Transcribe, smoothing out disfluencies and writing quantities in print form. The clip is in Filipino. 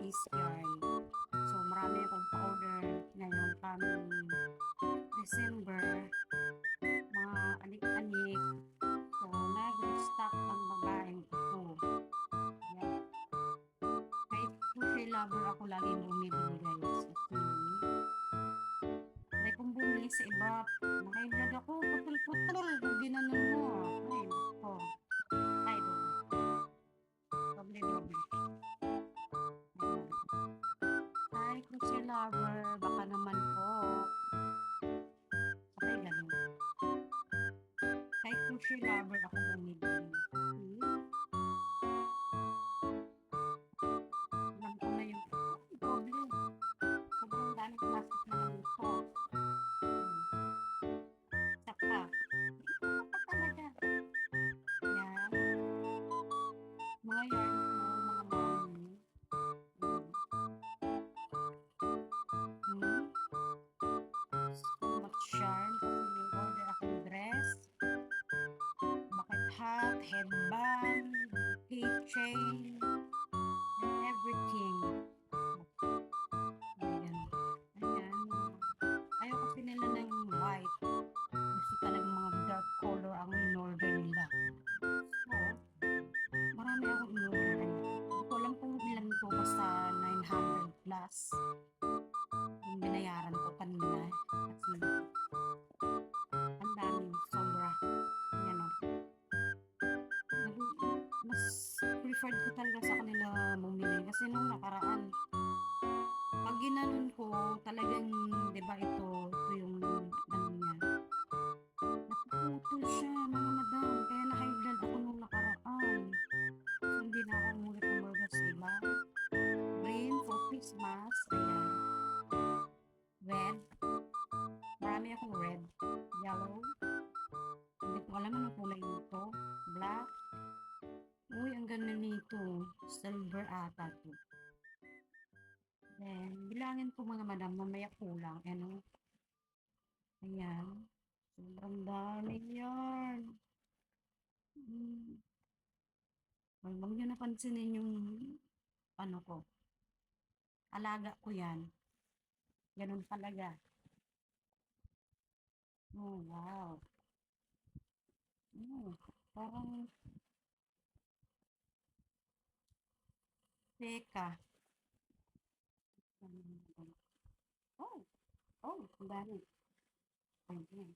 Chinese yarn. So, marami akong pa-order ngayong coming December. Mga anik-anik. So, nag-restock ang babaeng ito. Yan. Kahit crochet lover ako laging bumibili guys. Actually, try kong bumili sa iba. Nakahilag ako. Putol-putol. Kung ginanon mo. Ay, nako. Ay, doble-doble. Hi, crochet lover. Baka naman po. Sabay ganun. Kay crochet lover ako bumibili. Alam ko na yung doble. Sobrang daming plastic na ganito. Saka, pa talaga. Yan. Mga yarn ko, mga mami. So much yarn kasi may order akong dress, bucket hat, headband, keychain, and everything. Ayan. Ayan. Ayaw kasi nila ng white. Gusto talagang mga dark color ang in-order nila. So, marami akong in-order. Hindi ko alam kung ilan to, basta 900 plus. Yung binayaran ko kanina. Kasi, ang dami. Sobra. Ayan o. Mas preferred ko talaga sa kanila bumili. Kasi nung nakaraan, pag ginanon ko, talagang, di ba ito yung, ano niya, napuputol siya, mga madam. Kaya na-high blood ako nung nakaraan. So, hindi na ako umulit ng burgas, diba? Green for Christmas. Ayan. Red. Marami akong red. Yellow. Hindi ko alam anong kulay nito. Black. Uy, ang ganda nito. Silver ata to. Then, bilangin ko mga madam, mamaya kulang. Ano? Ayan. Sobrang dami yarn. Huwag nyo napansinin yung ano ko. Alaga ko yan. Ganun talaga. Oh, wow. Parang teka. Oh, oh, ang dami. Ayan.